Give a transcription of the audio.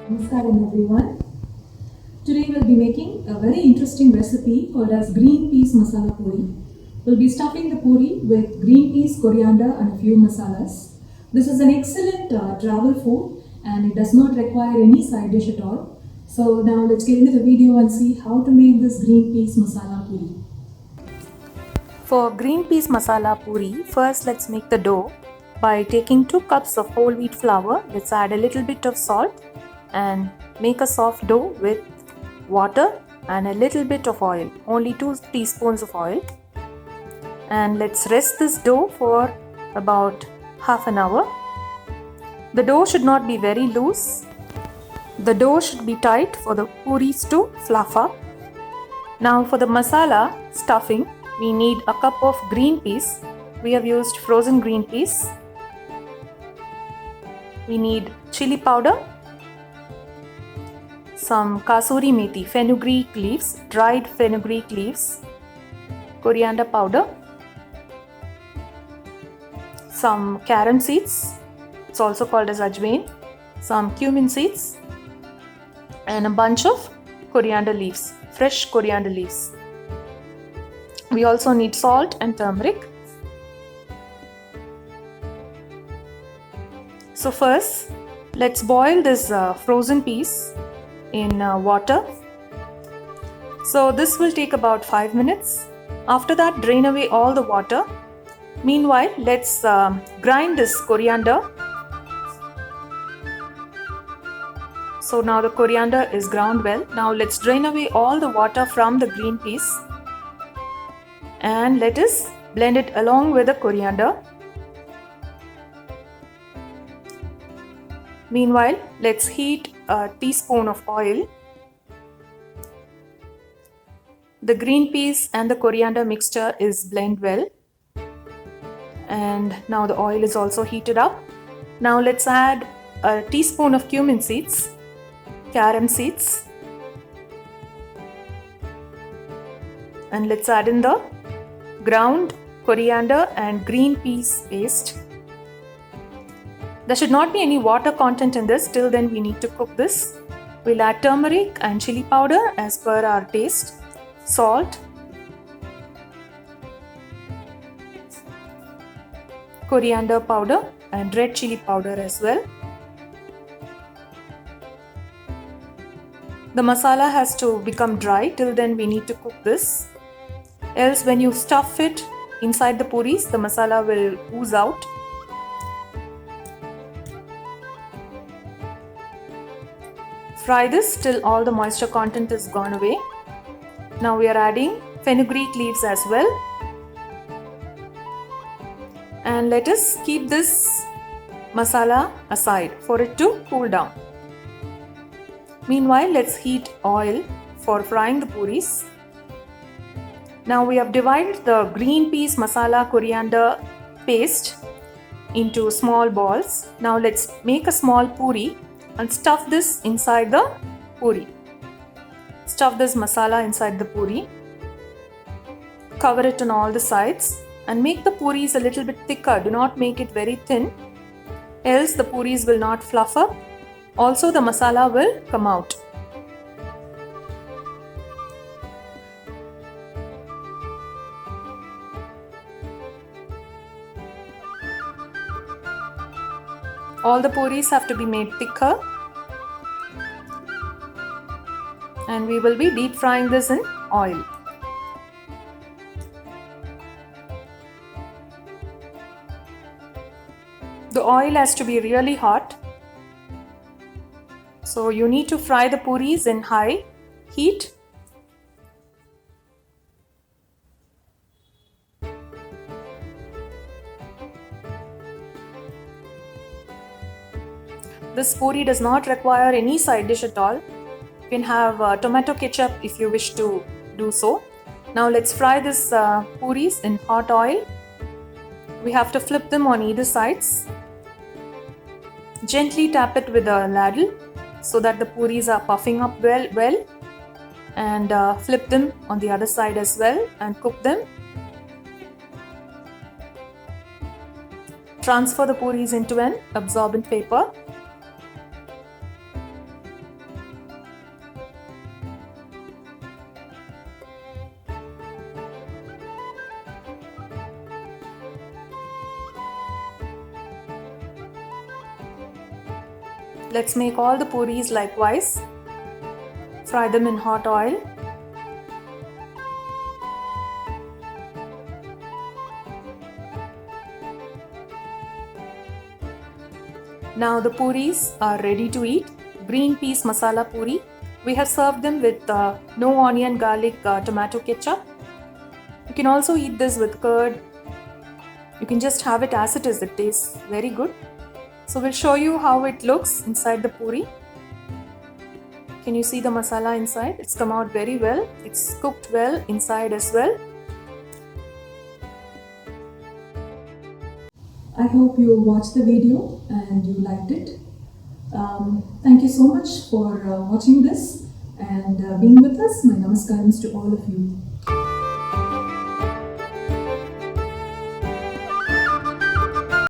Namaskaram everyone. Today we'll be making a very interesting recipe called as green peas masala puri. We'll be stuffing the puri with green peas, coriander and a few masalas. This is an excellent travel food and it does not require any side dish at all. So now let's get into the video and see how to make this green peas masala puri. For green peas masala puri, first let's make the dough by taking 2 cups of whole wheat flour. Let's add a little bit of salt and make a soft dough with water and a little bit of oil, only 2 teaspoons of oil. And let's rest this dough for about half an hour. The dough should not be very loose. The dough should be tight for the puris to fluff up. Now for the masala stuffing, we need a cup of green peas. We have used frozen green peas. We need chili powder, some kasuri methi, fenugreek leaves, dried fenugreek leaves, coriander powder, some carom seeds, it's also called as ajwain, some cumin seeds, and a bunch of coriander leaves, fresh coriander leaves. We also need salt and turmeric. So first, let's boil this frozen peas in water. So this will take about 5 minutes. After that, drain away all the water. Meanwhile, let's grind this coriander. So now the coriander is ground well. Now let's drain away all the water from the green peas and let us blend it along with the coriander. Meanwhile, let's heat a teaspoon of oil. The green peas and the coriander mixture is blended well. And now the oil is also heated up. Now let's add a teaspoon of cumin seeds, carom seeds. And let's add in the ground coriander and green peas paste. There should not be any water content in this. Till then we need to cook this. We'll add turmeric and chili powder as per our taste, salt, coriander powder and red chili powder as well. The masala has to become dry. Till then we need to cook this. Else when you stuff it inside the puris, the masala will ooze out. Fry this till all the moisture content is gone away. Now we are adding fenugreek leaves as well. And let us keep this masala aside for it to cool down. Meanwhile, let's heat oil for frying the puris. Now we have divided the green peas, masala, coriander paste into small balls. Now let's make a small puri and stuff this inside the puri. Stuff this masala inside the puri. Cover it on all the sides and make the puris a little bit thicker. Do not make it very thin, else the puris will not fluff up. Also the masala will come out. All the puris have to be made thicker. And we will be deep frying this in oil. The oil has to be really hot. So you need to fry the puris in high heat. This puri does not require any side dish at all. You can have tomato ketchup if you wish to do so. Now let's fry this puris in hot oil. We have to flip them on either sides. Gently tap it with a ladle so that the puris are puffing up well. And flip them on the other side as well and cook them. Transfer the puris into an absorbent paper. Let's make all the puris likewise. Fry them in hot oil. Now the puris are ready to eat. Green peas masala puri. We have served them with no onion, garlic, tomato ketchup. You can also eat this with curd. You can just have it as it is. It tastes very good. So we'll show you how it looks inside the puri. Can you see the masala inside? It's come out very well. It's cooked well inside as well. I hope you watched the video and you liked it. Thank you so much for watching this and being with us. My namaskarams to all of you.